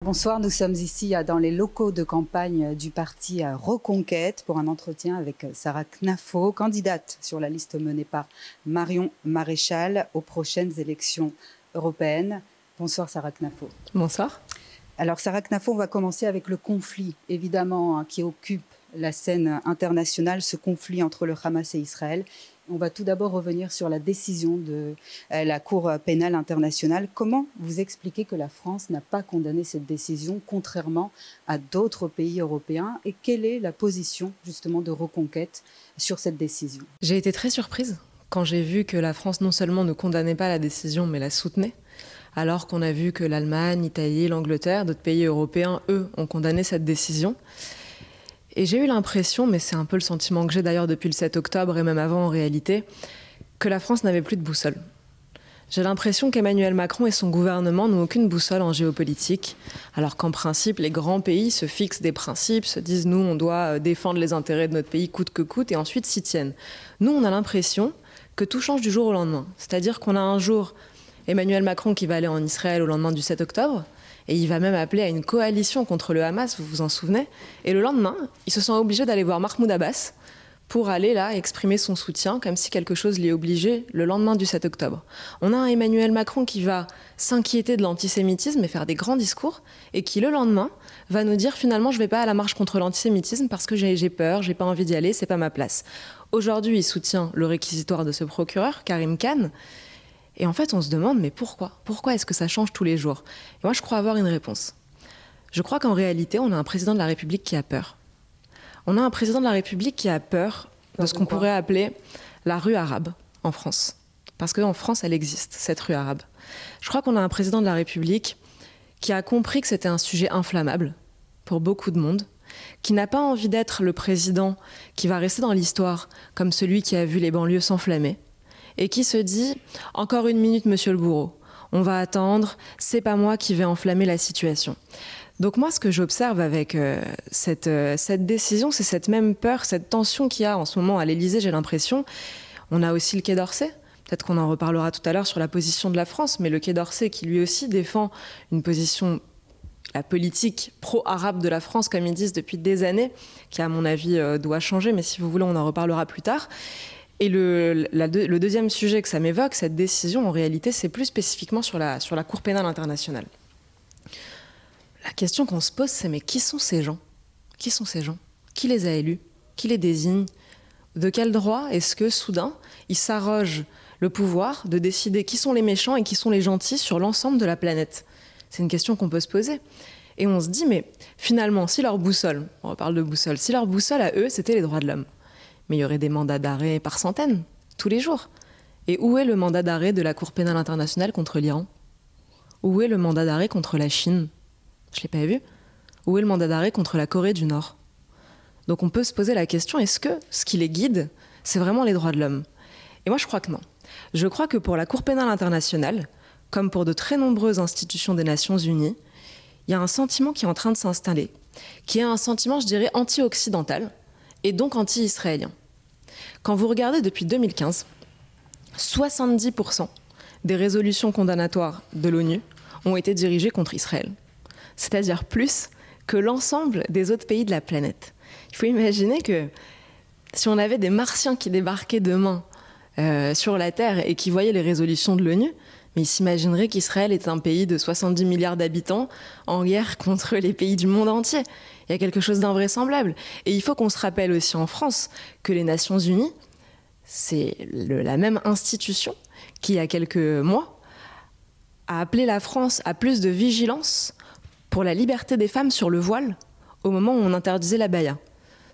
Bonsoir, nous sommes ici dans les locaux de campagne du parti Reconquête pour un entretien avec Sarah Knafo, candidate sur la liste menée par Marion Maréchal aux prochaines élections européennes. Bonsoir Sarah Knafo. Bonsoir. Alors Sarah Knafo, on va commencer avec le conflit évidemment qui occupe la scène internationale, ce conflit entre le Hamas et Israël. On va tout d'abord revenir sur la décision de la Cour pénale internationale. Comment vous expliquez que la France n'a pas condamné cette décision, contrairement à d'autres pays européens? Et quelle est la position justement de Reconquête sur cette décision? J'ai été très surprise quand j'ai vu que la France non seulement ne condamnait pas la décision, mais la soutenait. Alors qu'on a vu que l'Allemagne, l'Italie, l'Angleterre, d'autres pays européens, eux, ont condamné cette décision. Et j'ai eu l'impression, mais c'est un peu le sentiment que j'ai d'ailleurs depuis le 7 octobre et même avant en réalité, que la France n'avait plus de boussole. J'ai l'impression qu'Emmanuel Macron et son gouvernement n'ont aucune boussole en géopolitique, alors qu'en principe, les grands pays se fixent des principes, se disent nous, on doit défendre les intérêts de notre pays coûte que coûte, et ensuite s'y tiennent. Nous, on a l'impression que tout change du jour au lendemain. C'est-à-dire qu'on a un jour Emmanuel Macron qui va aller en Israël au lendemain du 7 octobre, et il va même appeler à une coalition contre le Hamas, vous vous en souvenez. Et le lendemain, il se sent obligé d'aller voir Mahmoud Abbas pour aller là exprimer son soutien, comme si quelque chose l'y obligeait le lendemain du 7 octobre. On a un Emmanuel Macron qui va s'inquiéter de l'antisémitisme et faire des grands discours, et qui le lendemain va nous dire finalement je ne vais pas à la marche contre l'antisémitisme parce que j'ai peur, j'ai pas envie d'y aller, c'est pas ma place. Aujourd'hui, il soutient le réquisitoire de ce procureur, Karim Khan. Et en fait, on se demande, mais pourquoi? Pourquoi est-ce que ça change tous les jours? Et moi, je crois avoir une réponse. Je crois qu'en réalité, on a un président de la République qui a peur. On a un président de la République qui a peur de ce qu'on pourrait appeler la rue arabe en France. Parce qu'en France, elle existe, cette rue arabe. Je crois qu'on a un président de la République qui a compris que c'était un sujet inflammable pour beaucoup de monde, qui n'a pas envie d'être le président qui va rester dans l'histoire comme celui qui a vu les banlieues s'enflammer, et qui se dit « Encore une minute, monsieur le bourreau, on va attendre, c'est pas moi qui vais enflammer la situation ». Donc moi, ce que j'observe avec cette décision, c'est cette même peur, cette tension qu'il y a en ce moment à l'Élysée, j'ai l'impression. On a aussi le Quai d'Orsay, peut-être qu'on en reparlera tout à l'heure sur la position de la France, mais le Quai d'Orsay qui lui aussi défend une position, la politique pro-arabe de la France, comme ils disent depuis des années, qui à mon avis doit changer, mais si vous voulez, on en reparlera plus tard. Et le deuxième sujet que ça m'évoque, cette décision, en réalité, c'est plus spécifiquement sur la Cour pénale internationale. La question qu'on se pose, c'est mais qui sont ces gens? Qui sont ces gens? Qui les a élus? Qui les désigne? De quel droit est-ce que, soudain, ils s'arrogent le pouvoir de décider qui sont les méchants et qui sont les gentils sur l'ensemble de la planète? C'est une question qu'on peut se poser. Et on se dit, mais finalement, si leur boussole, on reparle de boussole, si leur boussole à eux, c'était les droits de l'homme, mais il y aurait des mandats d'arrêt par centaines, tous les jours. Et où est le mandat d'arrêt de la Cour pénale internationale contre l'Iran? Où est le mandat d'arrêt contre la Chine? Je ne l'ai pas vu. Où est le mandat d'arrêt contre la Corée du Nord? Donc on peut se poser la question, est-ce que ce qui les guide, c'est vraiment les droits de l'homme? Et moi je crois que non. Je crois que pour la Cour pénale internationale, comme pour de très nombreuses institutions des Nations Unies, il y a un sentiment qui est en train de s'installer, qui est un sentiment, je dirais, anti-occidental, et donc anti-israélien. Quand vous regardez depuis 2015, 70% des résolutions condamnatoires de l'ONU ont été dirigées contre Israël. C'est-à-dire plus que l'ensemble des autres pays de la planète. Il faut imaginer que si on avait des Martiens qui débarquaient demain sur la Terre et qui voyaient les résolutions de l'ONU, mais ils s'imagineraient qu'Israël est un pays de 70 milliards d'habitants en guerre contre les pays du monde entier. Il y a quelque chose d'invraisemblable. Et il faut qu'on se rappelle aussi en France que les Nations Unies, c'est la même institution qui, il y a quelques mois, a appelé la France à plus de vigilance pour la liberté des femmes sur le voile au moment où on interdisait l'abaya.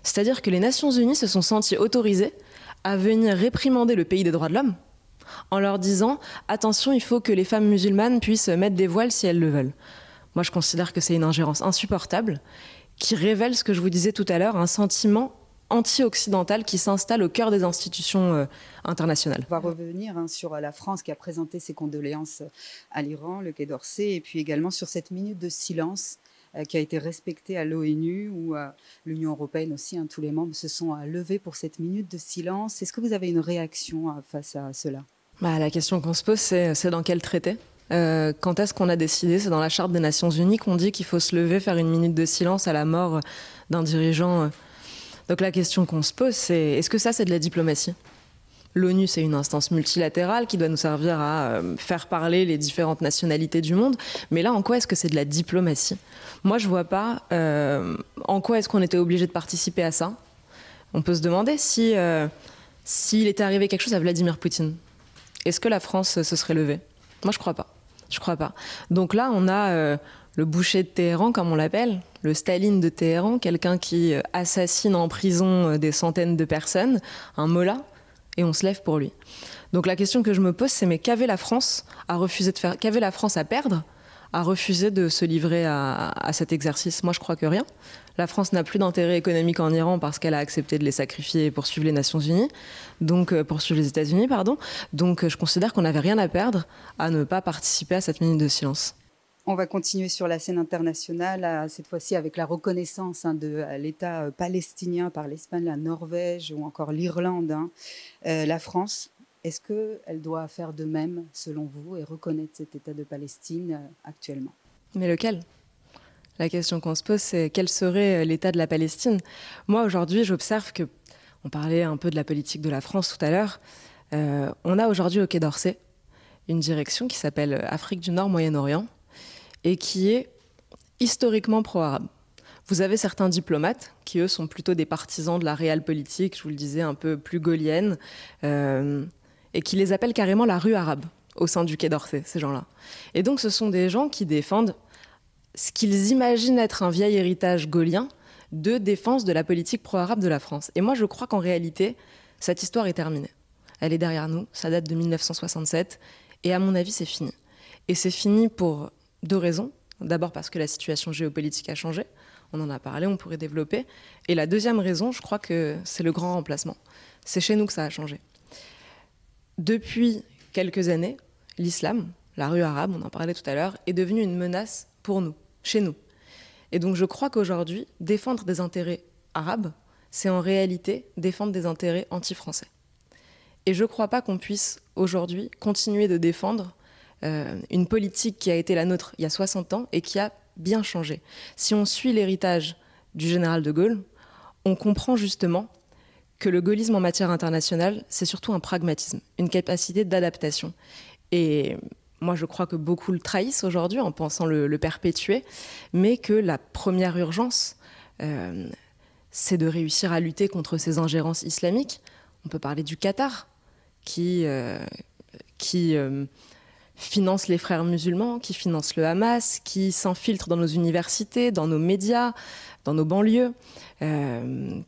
C'est-à-dire que les Nations Unies se sont senties autorisées à venir réprimander le pays des droits de l'homme en leur disant « Attention, il faut que les femmes musulmanes puissent mettre des voiles si elles le veulent ». Moi, je considère que c'est une ingérence insupportable qui révèle ce que je vous disais tout à l'heure, un sentiment anti-occidental qui s'installe au cœur des institutions internationales. On va revenir sur la France qui a présenté ses condoléances à l'Iran, le Quai d'Orsay, et puis également sur cette minute de silence qui a été respectée à l'ONU, où l'Union européenne aussi, tous les membres se sont levés pour cette minute de silence. Est-ce que vous avez une réaction face à cela? La question qu'on se pose, c'est dans quel traité? Quand est-ce qu'on a décidé? C'est dans la Charte des Nations Unies qu'on dit qu'il faut se lever, faire une minute de silence à la mort d'un dirigeant. Donc la question qu'on se pose, c'est est-ce que ça, c'est de la diplomatie? L'ONU, c'est une instance multilatérale qui doit nous servir à faire parler les différentes nationalités du monde. Mais là, en quoi est-ce que c'est de la diplomatie? Moi, je vois pas en quoi est-ce qu'on était obligé de participer à ça. On peut se demander s'il était arrivé quelque chose à Vladimir Poutine. Est-ce que la France se serait levée? Moi, je crois pas. Je crois pas. Donc là, on a le boucher de Téhéran, comme on l'appelle, le Staline de Téhéran, quelqu'un qui assassine en prison des centaines de personnes, un mollah, et on se lève pour lui. Donc la question que je me pose, c'est mais qu'avait la France à refuser de faire, qu'avait la France à perdre à refuser de se livrer à cet exercice? Moi, je crois que rien. La France n'a plus d'intérêt économique en Iran parce qu'elle a accepté de les sacrifier et poursuivre les Nations Unies, donc poursuivre les États-Unis, pardon. Donc je considère qu'on n'avait rien à perdre à ne pas participer à cette minute de silence. On va continuer sur la scène internationale, cette fois-ci avec la reconnaissance de l'État palestinien par l'Espagne, la Norvège ou encore l'Irlande. La France, est-ce qu'elle doit faire de même, selon vous, et reconnaître cet État de Palestine actuellement? Mais lequel? La question qu'on se pose, c'est quel serait l'état de la Palestine? Moi, aujourd'hui, j'observe que, on parlait un peu de la politique de la France tout à l'heure, on a aujourd'hui au Quai d'Orsay une direction qui s'appelle Afrique du Nord, Moyen-Orient, et qui est historiquement pro-arabe. Vous avez certains diplomates qui, eux, sont plutôt des partisans de la réelle politique, je vous le disais, un peu plus gaulienne, et qui les appellent carrément la rue arabe au sein du Quai d'Orsay, ces gens-là. Et donc, ce sont des gens qui défendent ce qu'ils imaginent être un vieil héritage gaulien de défense de la politique pro-arabe de la France. Et moi, je crois qu'en réalité, cette histoire est terminée. Elle est derrière nous, ça date de 1967, et à mon avis, c'est fini. Et c'est fini pour deux raisons. D'abord parce que la situation géopolitique a changé, on en a parlé, on pourrait développer. Et la deuxième raison, je crois que c'est le grand remplacement. C'est chez nous que ça a changé. Depuis quelques années, l'islam, la rue arabe, on en parlait tout à l'heure, est devenu une menace pour nous, chez nous. Et donc je crois qu'aujourd'hui, défendre des intérêts arabes, c'est en réalité défendre des intérêts anti-français. Et je ne crois pas qu'on puisse aujourd'hui continuer de défendre une politique qui a été la nôtre il y a 60 ans et qui a bien changé. Si on suit l'héritage du général de Gaulle, on comprend justement que le gaullisme en matière internationale, c'est surtout un pragmatisme, une capacité d'adaptation. Et moi, je crois que beaucoup le trahissent aujourd'hui en pensant le perpétuer, mais que la première urgence, c'est de réussir à lutter contre ces ingérences islamiques. On peut parler du Qatar, qui finance les frères musulmans, qui finance le Hamas, qui s'infiltre dans nos universités, dans nos médias, dans nos banlieues,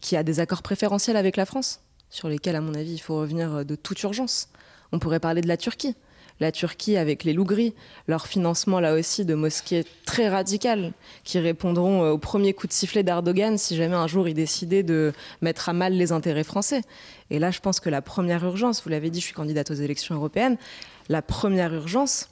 qui a des accords préférentiels avec la France, sur lesquels, à mon avis, il faut revenir de toute urgence. On pourrait parler de la Turquie. La Turquie, avec les Lougris, leur financement, là aussi, de mosquées très radicales, qui répondront au premier coup de sifflet d'Erdogan si jamais un jour il décidait de mettre à mal les intérêts français. Et là, je pense que la première urgence, vous l'avez dit, je suis candidate aux élections européennes, la première urgence,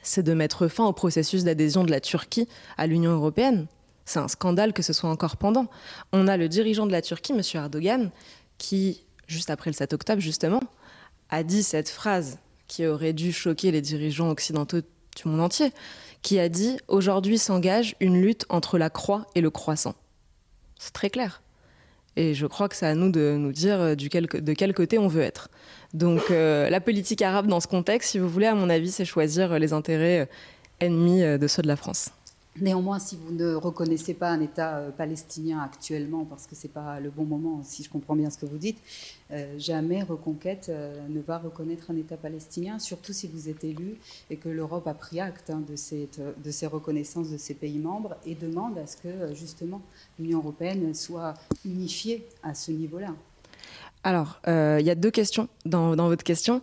c'est de mettre fin au processus d'adhésion de la Turquie à l'Union européenne. C'est un scandale que ce soit encore pendant. On a le dirigeant de la Turquie, M. Erdogan, qui, juste après le 7 octobre, justement, a dit cette phrase qui aurait dû choquer les dirigeants occidentaux du monde entier, qui a dit « Aujourd'hui s'engage une lutte entre la croix et le croissant ». C'est très clair. Et je crois que c'est à nous de nous dire de quel côté on veut être. Donc la politique arabe dans ce contexte, si vous voulez, à mon avis, c'est choisir les intérêts ennemis de ceux de la France. Néanmoins, si vous ne reconnaissez pas un État palestinien actuellement, parce que ce n'est pas le bon moment, si je comprends bien ce que vous dites, jamais Reconquête ne va reconnaître un État palestinien, surtout si vous êtes élu et que l'Europe a pris acte de ces reconnaissances de ces pays membres et demande à ce que, justement, l'Union européenne soit unifiée à ce niveau-là. Alors, il y a deux questions dans votre question.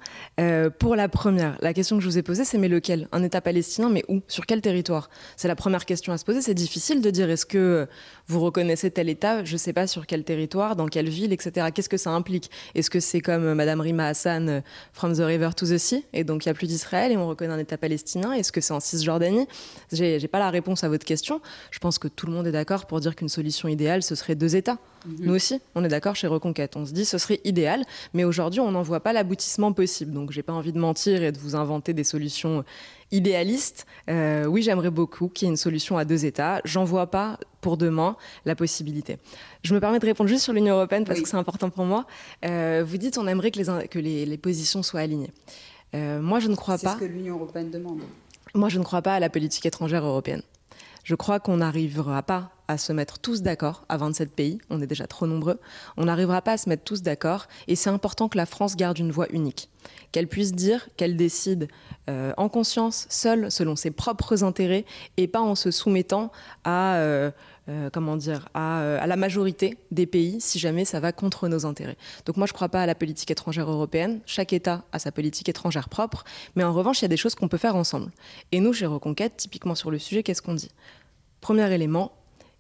Pour la première, la question que je vous ai posée, c'est mais lequel? Un État palestinien, mais où? Sur quel territoire? C'est la première question à se poser. C'est difficile de dire est-ce que vous reconnaissez tel État? Je ne sais pas sur quel territoire, dans quelle ville, etc. Qu'est-ce que ça implique? Est-ce que c'est comme Madame Rima Hassan, From the River to the Sea, et donc il n'y a plus d'Israël et on reconnaît un État palestinien? Est-ce que c'est en Cisjordanie? J'ai pas la réponse à votre question. Je pense que tout le monde est d'accord pour dire qu'une solution idéale, ce serait deux États. Nous aussi, on est d'accord chez Reconquête. On se dit ce serait serait idéal, mais aujourd'hui, on n'en voit pas l'aboutissement possible. Donc, j'ai pas envie de mentir et de vous inventer des solutions idéalistes. Oui, j'aimerais beaucoup qu'il y ait une solution à 2 États. J'en vois pas pour demain la possibilité. Je me permets de répondre juste sur l'Union européenne parce que c'est important pour moi. Vous dites on aimerait que les positions soient alignées. Moi, je ne crois pas. C'est ce que l'Union européenne demande. Moi, je ne crois pas à la politique étrangère européenne. Je crois qu'on n'arrivera pas à se mettre tous d'accord à 27 pays, on est déjà trop nombreux, on n'arrivera pas à se mettre tous d'accord et c'est important que la France garde une voix unique, qu'elle puisse dire qu'elle décide en conscience, seule, selon ses propres intérêts et pas en se soumettant à la majorité des pays si jamais ça va contre nos intérêts. Donc moi je ne crois pas à la politique étrangère européenne, chaque État a sa politique étrangère propre, mais en revanche il y a des choses qu'on peut faire ensemble. Et nous chez Reconquête, typiquement sur le sujet, qu'est-ce qu'on dit ? Premier élément,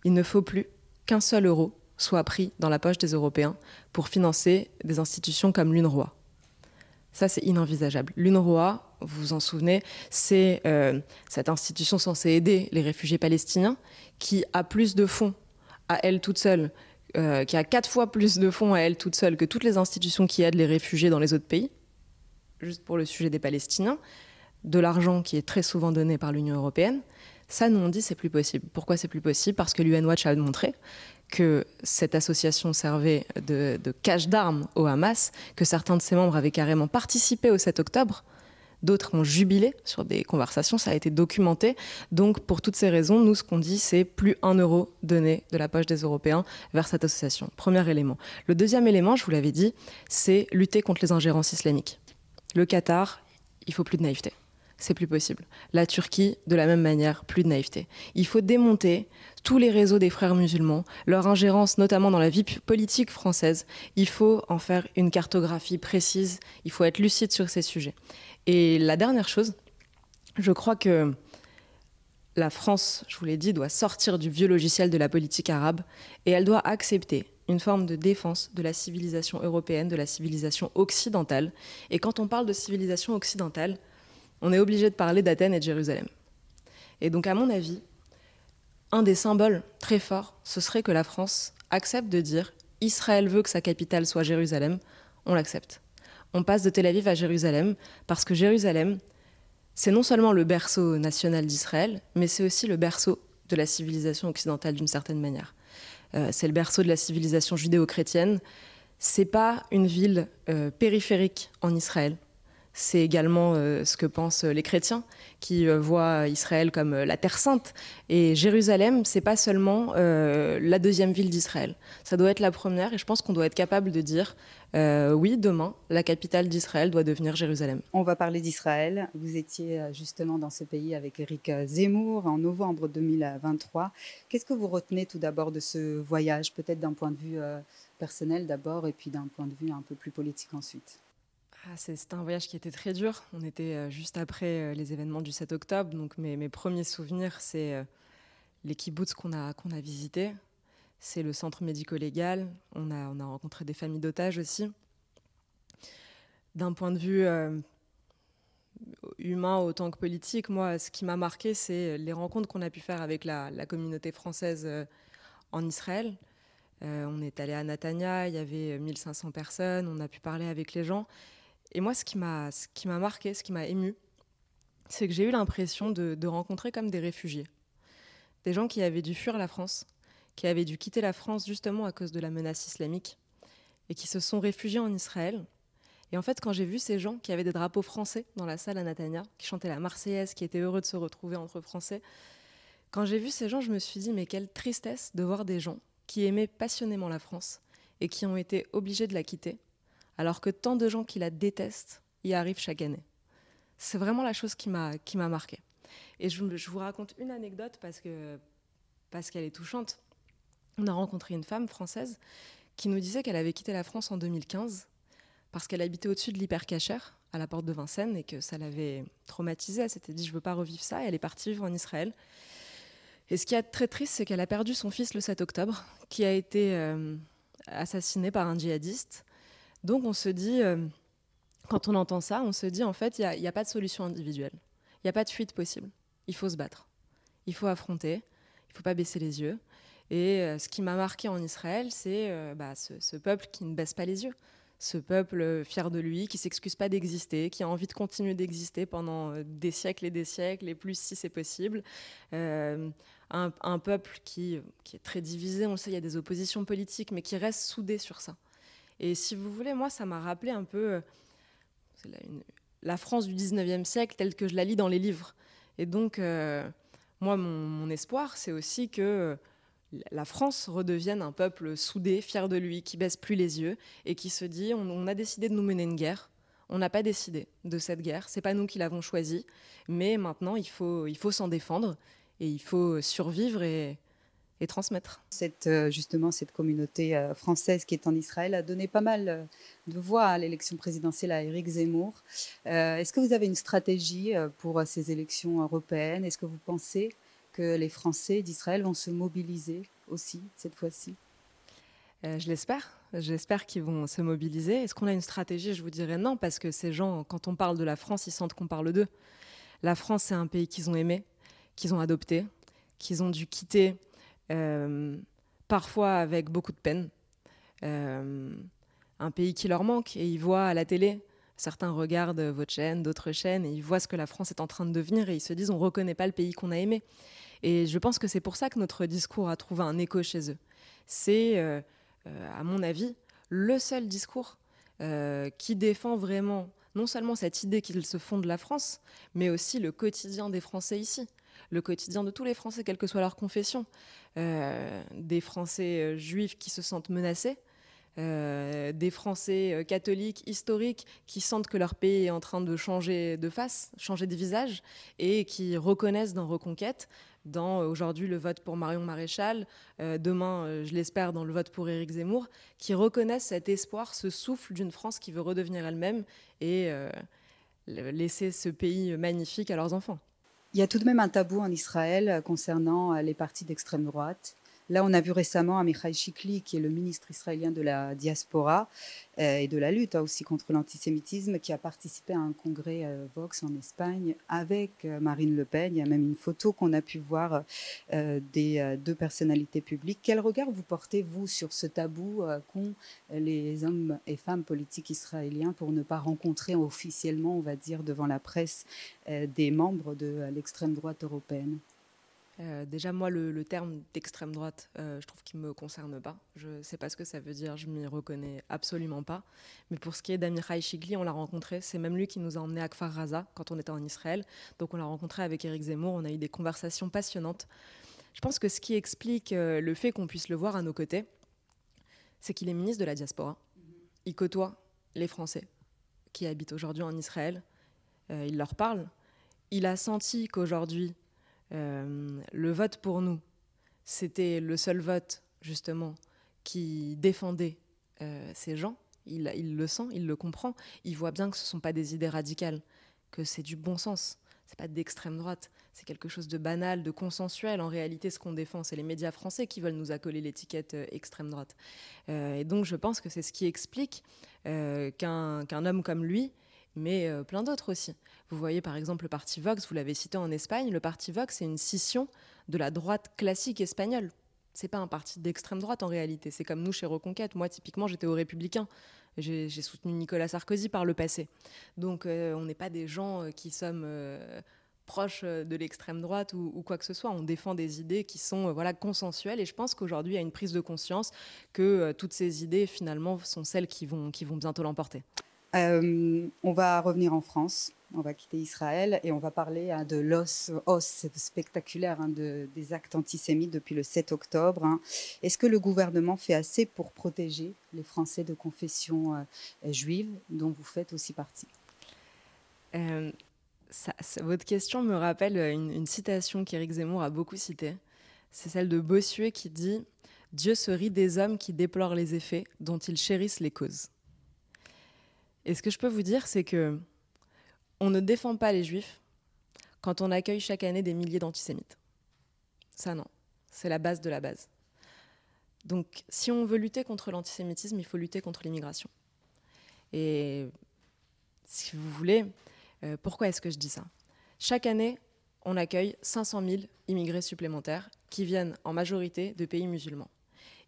il ne faut plus qu'un seul euro soit pris dans la poche des Européens pour financer des institutions comme l'UNRWA. Ça, c'est inenvisageable. L'UNRWA, vous vous en souvenez, c'est cette institution censée aider les réfugiés palestiniens qui a plus de fonds à elle toute seule, qui a 4 fois plus de fonds à elle toute seule que toutes les institutions qui aident les réfugiés dans les autres pays, juste pour le sujet des Palestiniens, de l'argent qui est très souvent donné par l'Union européenne. Ça, nous, on dit c'est plus possible. Pourquoi c'est plus possible ? Parce que l'UN Watch a montré que cette association servait de cache d'armes au Hamas, que certains de ses membres avaient carrément participé au 7 octobre. D'autres ont jubilé sur des conversations, ça a été documenté. Donc, pour toutes ces raisons, nous, ce qu'on dit, c'est plus 1 euro donné de la poche des Européens vers cette association. Premier élément. Le deuxième élément, je vous l'avais dit, c'est lutter contre les ingérences islamiques. Le Qatar, il faut plus de naïveté. C'est plus possible. La Turquie, de la même manière, plus de naïveté. Il faut démonter tous les réseaux des frères musulmans, leur ingérence notamment dans la vie politique française. Il faut en faire une cartographie précise, il faut être lucide sur ces sujets. Et la dernière chose, je crois que la France, je vous l'ai dit, doit sortir du vieux logiciel de la politique arabe et elle doit accepter une forme de défense de la civilisation européenne, de la civilisation occidentale. Et quand on parle de civilisation occidentale, on est obligé de parler d'Athènes et de Jérusalem. Et donc, à mon avis, un des symboles très forts, ce serait que la France accepte de dire « Israël veut que sa capitale soit Jérusalem », on l'accepte. On passe de Tel Aviv à Jérusalem, parce que Jérusalem, c'est non seulement le berceau national d'Israël, mais c'est aussi le berceau de la civilisation occidentale d'une certaine manière. C'est le berceau de la civilisation judéo-chrétienne. C'est pas une ville périphérique en Israël. C'est également ce que pensent les chrétiens qui voient Israël comme la Terre Sainte. Et Jérusalem, c'est pas seulement la deuxième ville d'Israël. Ça doit être la première et je pense qu'on doit être capable de dire oui, demain, la capitale d'Israël doit devenir Jérusalem. On va parler d'Israël. Vous étiez justement dans ce pays avec Éric Zemmour en novembre 2023. Qu'est-ce que vous retenez tout d'abord de ce voyage, peut-être d'un point de vue personnel d'abord et puis d'un point de vue un peu plus politique ensuite ? C'était un voyage qui était très dur. On était juste après les événements du 7 octobre. Donc mes premiers souvenirs, c'est les kibboutz qu'on a visités. C'est le centre médico-légal. On a rencontré des familles d'otages aussi. D'un point de vue humain autant que politique, moi, ce qui m'a marqué, c'est les rencontres qu'on a pu faire avec la communauté française en Israël. On est allé à Natania, il y avait 1500 personnes. On a pu parler avec les gens. Et moi, ce qui m'a marqué, ce qui m'a ému, c'est que j'ai eu l'impression de rencontrer comme des réfugiés. Des gens qui avaient dû fuir la France, qui avaient dû quitter la France justement à cause de la menace islamique, et qui se sont réfugiés en Israël. Et en fait, quand j'ai vu ces gens qui avaient des drapeaux français dans la salle à Natania, qui chantaient la Marseillaise, qui étaient heureux de se retrouver entre Français, quand j'ai vu ces gens, je me suis dit, mais quelle tristesse de voir des gens qui aimaient passionnément la France et qui ont été obligés de la quitter, alors que tant de gens qui la détestent y arrivent chaque année. C'est vraiment la chose qui m'a marquée. Et je vous raconte une anecdote parce qu'elle est touchante. On a rencontré une femme française qui nous disait qu'elle avait quitté la France en 2015 parce qu'elle habitait au-dessus de l'Hypercacher, à la porte de Vincennes, et que ça l'avait traumatisée. Elle s'était dit « je ne veux pas revivre ça ». Et elle est partie vivre en Israël. Et ce qui est très triste, c'est qu'elle a perdu son fils le 7 octobre, qui a été assassiné par un djihadiste. Donc on se dit, quand on entend ça, on se dit en fait, il n'y a pas de solution individuelle. Il n'y a pas de fuite possible. Il faut se battre. Il faut affronter. Il ne faut pas baisser les yeux. Et ce qui m'a marqué en Israël, c'est ce peuple qui ne baisse pas les yeux. Ce peuple fier de lui, qui s'excuse pas d'exister, qui a envie de continuer d'exister pendant des siècles et plus si c'est possible. Un peuple qui est très divisé, on le sait, il y a des oppositions politiques, mais qui reste soudé sur ça. Et si vous voulez, moi, ça m'a rappelé un peu la France du 19e siècle telle que je la lis dans les livres. Et donc, moi, mon espoir, c'est aussi que la France redevienne un peuple soudé, fier de lui, qui baisse plus les yeux et qui se dit on a décidé de nous mener une guerre. On n'a pas décidé de cette guerre, c'est pas nous qui l'avons choisie, mais maintenant il faut s'en défendre et il faut survivre et transmettre. Justement, cette communauté française qui est en Israël a donné pas mal de voix à l'élection présidentielle à Éric Zemmour. Est-ce que vous avez une stratégie pour ces élections européennes? Est-ce que vous pensez que les Français d'Israël vont se mobiliser aussi cette fois-ci? Je l'espère. J'espère qu'ils vont se mobiliser. Est-ce qu'on a une stratégie? Je vous dirais non, parce que ces gens, quand on parle de la France, ils sentent qu'on parle d'eux. La France, c'est un pays qu'ils ont aimé, qu'ils ont adopté, qu'ils ont dû quitter, parfois avec beaucoup de peine. Un pays qui leur manque, et ils voient à la télé, certains regardent votre chaîne, d'autres chaînes, et ils voient ce que la France est en train de devenir, et ils se disent on ne reconnaît pas le pays qu'on a aimé. Et je pense que c'est pour ça que notre discours a trouvé un écho chez eux. C'est, à mon avis, le seul discours qui défend vraiment non seulement cette idée qu'ils se font de la France, mais aussi le quotidien des Français ici, le quotidien de tous les Français, quelle que soit leur confession, des Français juifs qui se sentent menacés, des Français catholiques historiques qui sentent que leur pays est en train de changer de face, changer de visage, et qui reconnaissent dans Reconquête, dans aujourd'hui le vote pour Marion Maréchal, demain, je l'espère, dans le vote pour Éric Zemmour, qui reconnaissent cet espoir, ce souffle d'une France qui veut redevenir elle-même et laisser ce pays magnifique à leurs enfants. Il y a tout de même un tabou en Israël concernant les partis d'extrême droite. Là, on a vu récemment Amichai Shikli, qui est le ministre israélien de la diaspora et de la lutte aussi contre l'antisémitisme, qui a participé à un congrès Vox en Espagne avec Marine Le Pen. Il y a même une photo qu'on a pu voir des deux personnalités publiques. Quel regard vous portez, vous, sur ce tabou qu'ont les hommes et femmes politiques israéliens pour ne pas rencontrer officiellement, on va dire, devant la presse, des membres de l'extrême droite européenne? Déjà, moi, le terme d'extrême droite, je trouve qu'il ne me concerne pas. Je ne sais pas ce que ça veut dire, je m'y reconnais absolument pas. Mais pour ce qui est d'Amichai Shikli, on l'a rencontré. C'est même lui qui nous a emmenés à Kfar Raza quand on était en Israël. Donc on l'a rencontré avec Éric Zemmour, on a eu des conversations passionnantes. Je pense que ce qui explique le fait qu'on puisse le voir à nos côtés, c'est qu'il est ministre de la diaspora. Il côtoie les Français qui habitent aujourd'hui en Israël. Il leur parle. Il a senti qu'aujourd'hui, le vote pour nous, c'était le seul vote, justement, qui défendait ces gens. Il le sent, il le comprend. Il voit bien que ce ne sont pas des idées radicales, que c'est du bon sens. Ce n'est pas d'extrême droite. C'est quelque chose de banal, de consensuel. En réalité, ce qu'on défend, c'est les médias français qui veulent nous accoler l'étiquette extrême droite. Et donc, je pense que c'est ce qui explique qu'un homme comme lui, mais plein d'autres aussi. Vous voyez par exemple le parti Vox, vous l'avez cité en Espagne, le parti Vox c'est une scission de la droite classique espagnole. C'est pas un parti d'extrême droite en réalité, c'est comme nous chez Reconquête. Moi typiquement j'étais aux Républicains, j'ai soutenu Nicolas Sarkozy par le passé. Donc on n'est pas des gens qui sommes proches de l'extrême droite ou quoi que ce soit. On défend des idées qui sont consensuelles et je pense qu'aujourd'hui il y a une prise de conscience que toutes ces idées finalement sont celles qui vont bientôt l'emporter. On va revenir en France, on va quitter Israël et on va parler de l'os spectaculaire des actes antisémites depuis le 7 octobre. Est-ce que le gouvernement fait assez pour protéger les Français de confession juive, dont vous faites aussi partie? Votre question me rappelle une citation qu'Éric Zemmour a beaucoup citée. C'est celle de Bossuet qui dit « Dieu se rit des hommes qui déplorent les effets dont ils chérissent les causes ». Et ce que je peux vous dire, c'est que on ne défend pas les juifs quand on accueille chaque année des milliers d'antisémites. Ça, non. C'est la base de la base. Donc, si on veut lutter contre l'antisémitisme, il faut lutter contre l'immigration. Et si vous voulez, pourquoi est-ce que je dis ça? Chaque année, on accueille 500 000 immigrés supplémentaires qui viennent en majorité de pays musulmans.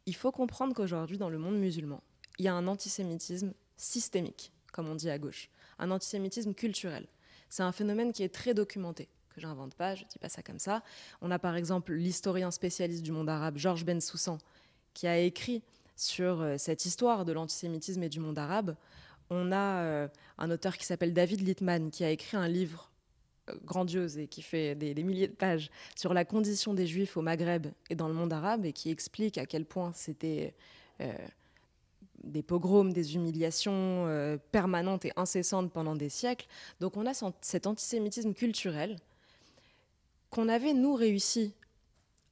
Il faut comprendre qu'aujourd'hui, dans le monde musulman, il y a un antisémitisme systémique, comme on dit à gauche, un antisémitisme culturel. C'est un phénomène qui est très documenté, que j'invente pas, je ne dis pas ça comme ça. On a par exemple l'historien spécialiste du monde arabe, Georges Bensoussan, qui a écrit sur cette histoire de l'antisémitisme et du monde arabe. On a un auteur qui s'appelle David Littman, qui a écrit un livre grandiose et qui fait des milliers de pages sur la condition des Juifs au Maghreb et dans le monde arabe, et qui explique à quel point c'était des pogroms, des humiliations permanentes et incessantes pendant des siècles. Donc on a cet antisémitisme culturel qu'on avait, nous, réussi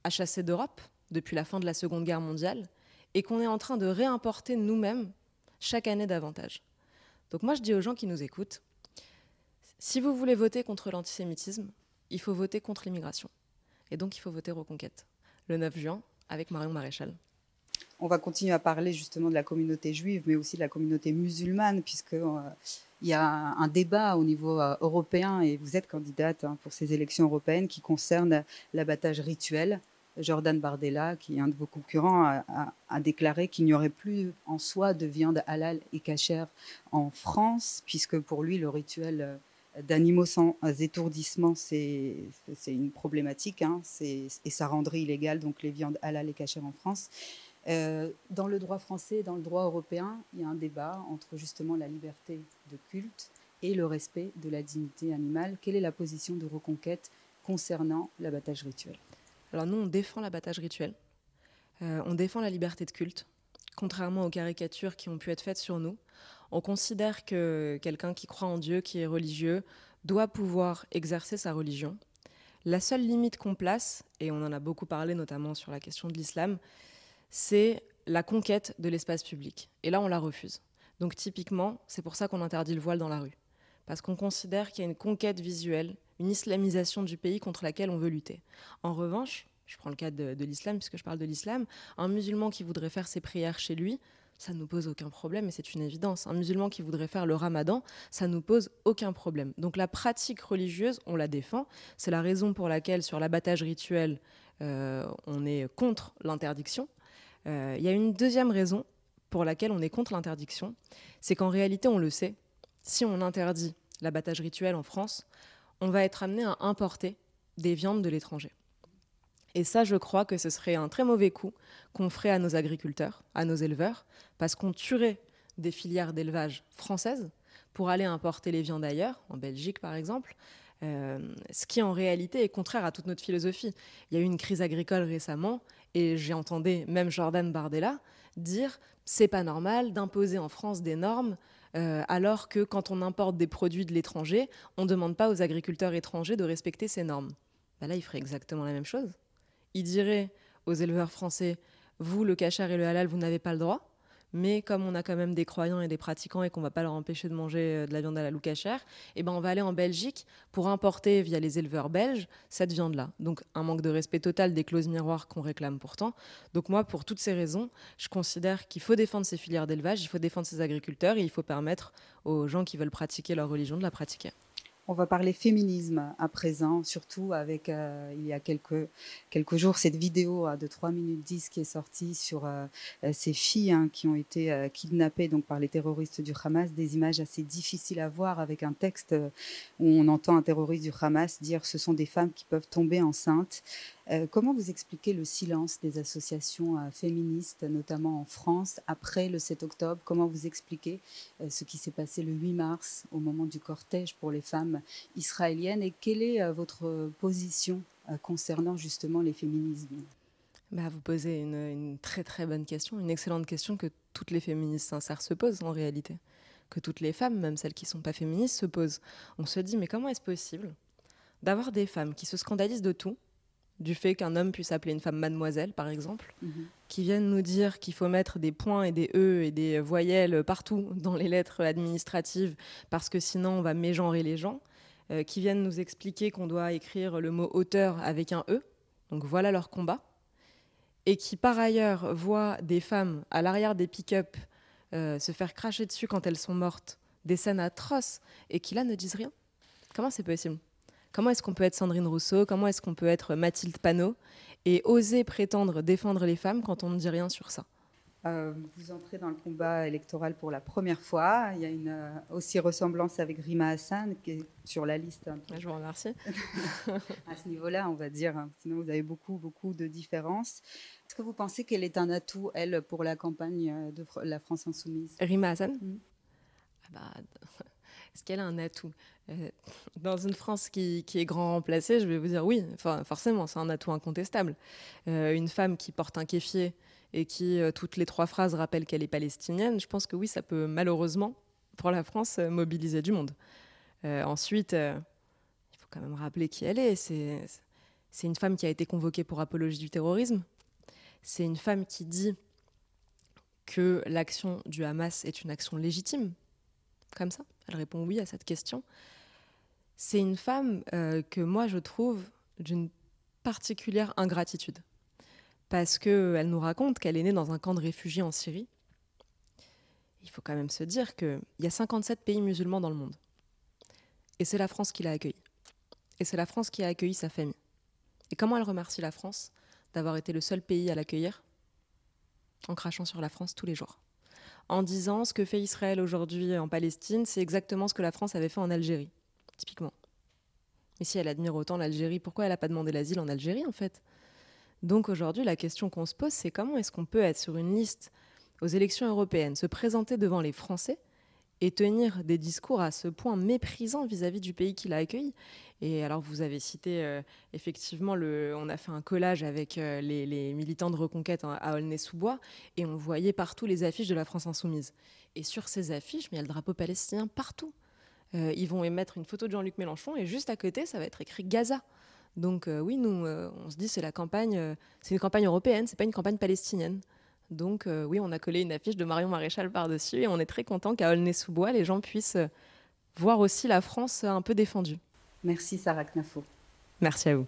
à chasser d'Europe depuis la fin de la Seconde Guerre mondiale, et qu'on est en train de réimporter nous-mêmes chaque année davantage. Donc moi, je dis aux gens qui nous écoutent, si vous voulez voter contre l'antisémitisme, il faut voter contre l'immigration. Et donc, il faut voter Reconquête, le 9 juin, avec Marion Maréchal. On va continuer à parler justement de la communauté juive, mais aussi de la communauté musulmane, puisqu'il y a un débat au niveau européen, et vous êtes candidate pour ces élections européennes, qui concerne l'abattage rituel. Jordan Bardella, qui est un de vos concurrents, a déclaré qu'il n'y aurait plus en soi de viande halal et cachère en France, puisque pour lui, le rituel d'animaux sans étourdissement, c'est une problématique, et ça rendrait illégal donc les viandes halal et cachères en France. Dans le droit français, dans le droit européen, il y a un débat entre justement la liberté de culte et le respect de la dignité animale. Quelle est la position de Reconquête concernant l'abattage rituel ? Alors nous, on défend l'abattage rituel, on défend la liberté de culte, contrairement aux caricatures qui ont pu être faites sur nous. On considère que quelqu'un qui croit en Dieu, qui est religieux, doit pouvoir exercer sa religion. La seule limite qu'on place, et on en a beaucoup parlé notamment sur la question de l'islam, c'est la conquête de l'espace public. Et là, on la refuse. Donc typiquement, c'est pour ça qu'on interdit le voile dans la rue. Parce qu'on considère qu'il y a une conquête visuelle, une islamisation du pays contre laquelle on veut lutter. En revanche, je prends le cas de l'islam, puisque je parle de l'islam, un musulman qui voudrait faire ses prières chez lui, ça ne nous pose aucun problème, et c'est une évidence. Un musulman qui voudrait faire le ramadan, ça ne nous pose aucun problème. Donc la pratique religieuse, on la défend. C'est la raison pour laquelle, sur l'abattage rituel, on est contre l'interdiction. Il y a une deuxième raison pour laquelle on est contre l'interdiction, c'est qu'en réalité, on le sait, si on interdit l'abattage rituel en France, on va être amené à importer des viandes de l'étranger. Et ça, je crois que ce serait un très mauvais coup qu'on ferait à nos agriculteurs, à nos éleveurs, parce qu'on tuerait des filières d'élevage françaises pour aller importer les viandes ailleurs, en Belgique par exemple, ce qui en réalité est contraire à toute notre philosophie. Il y a eu une crise agricole récemment, et j'ai entendu même Jordan Bardella dire « c'est pas normal d'imposer en France des normes alors que quand on importe des produits de l'étranger, on ne demande pas aux agriculteurs étrangers de respecter ces normes. » Là, il ferait exactement la même chose. Il dirait aux éleveurs français « vous, le cachère et le halal, vous n'avez pas le droit ». Mais comme on a quand même des croyants et des pratiquants et qu'on ne va pas leur empêcher de manger de la viande halal ou cachère, eh ben on va aller en Belgique pour importer via les éleveurs belges cette viande-là. Donc un manque de respect total des clauses miroirs qu'on réclame pourtant. Donc moi, pour toutes ces raisons, je considère qu'il faut défendre ces filières d'élevage, il faut défendre ces agriculteurs et il faut permettre aux gens qui veulent pratiquer leur religion de la pratiquer. On va parler féminisme à présent, surtout avec, il y a quelques jours, cette vidéo de 3 minutes 10 qui est sortie sur ces filles qui ont été kidnappées donc, par les terroristes du Hamas, des images assez difficiles à voir avec un texte où on entend un terroriste du Hamas dire « ce sont des femmes qui peuvent tomber enceintes ». Comment vous expliquez le silence des associations féministes, notamment en France, après le 7 octobre? Comment vous expliquez ce qui s'est passé le 8 mars au moment du cortège pour les femmes israéliennes? Et quelle est votre position concernant justement les féminismes? Vous posez une très très bonne question, une excellente question que toutes les féministes sincères se posent en réalité, que toutes les femmes, même celles qui ne sont pas féministes, se posent. On se dit, mais comment est-ce possible d'avoir des femmes qui se scandalisent de tout, du fait qu'un homme puisse appeler une femme mademoiselle, par exemple, qui viennent nous dire qu'il faut mettre des points et des E et des voyelles partout dans les lettres administratives parce que sinon on va mégenrer les gens, qui viennent nous expliquer qu'on doit écrire le mot auteur avec un E, donc voilà leur combat, et qui par ailleurs voient des femmes à l'arrière des pick-up se faire cracher dessus quand elles sont mortes, des scènes atroces, et qui là ne disent rien. Comment c'est possible ? Comment est-ce qu'on peut être Sandrine Rousseau? Comment est-ce qu'on peut être Mathilde Panot et oser prétendre défendre les femmes quand on ne dit rien sur ça? Vous entrez dans le combat électoral pour la première fois. Il y a une aussi ressemblance avec Rima Hassan qui est sur la liste. Je vous remercie. À ce niveau-là, on va dire. Sinon, vous avez beaucoup de différences. Est-ce que vous pensez qu'elle est un atout, elle, pour la campagne de la France insoumise? Rima Hassan? Est-ce qu'elle a un atout? Dans une France qui est grand remplacée, je vais vous dire oui, forcément, c'est un atout incontestable. Une femme qui porte un kéfier et qui, toutes les 3 phrases, rappelle qu'elle est palestinienne, je pense que oui, ça peut malheureusement, pour la France, mobiliser du monde. Ensuite, il faut quand même rappeler qui elle est. C'est une femme qui a été convoquée pour apologie du terrorisme. C'est une femme qui dit que l'action du Hamas est une action légitime. Comme ça, elle répond oui à cette question. C'est une femme que moi je trouve d'une particulière ingratitude. Parce qu'elle nous raconte qu'elle est née dans un camp de réfugiés en Syrie. Il faut quand même se dire qu'il y a 57 pays musulmans dans le monde. Et c'est la France qui l'a accueillie. Et c'est la France qui a accueilli sa famille. Et comment elle remercie la France d'avoir été le seul pays à l'accueillir? En crachant sur la France tous les jours. En disant ce que fait Israël aujourd'hui en Palestine, c'est exactement ce que la France avait fait en Algérie, typiquement. Mais si elle admire autant l'Algérie, pourquoi elle n'a pas demandé l'asile en Algérie, en fait? Donc aujourd'hui, la question qu'on se pose, c'est comment est-ce qu'on peut être sur une liste aux élections européennes, se présenter devant les Français et tenir des discours à ce point méprisants vis-à-vis du pays qui l'a accueilli. Et alors, vous avez cité, effectivement, on a fait un collage avec les militants de Reconquête à Aulnay-sous-Bois, et on voyait partout les affiches de la France insoumise. Et sur ces affiches, il y a le drapeau palestinien partout. Ils vont émettre une photo de Jean-Luc Mélenchon, et juste à côté, ça va être écrit Gaza. Donc oui, nous, on se dit c'est c'est une campagne européenne, c'est pas une campagne palestinienne. Donc oui, on a collé une affiche de Marion Maréchal par-dessus et on est très content qu'à Aulnay-sous-Bois, les gens puissent voir aussi la France un peu défendue. Merci Sarah Knafo. Merci à vous.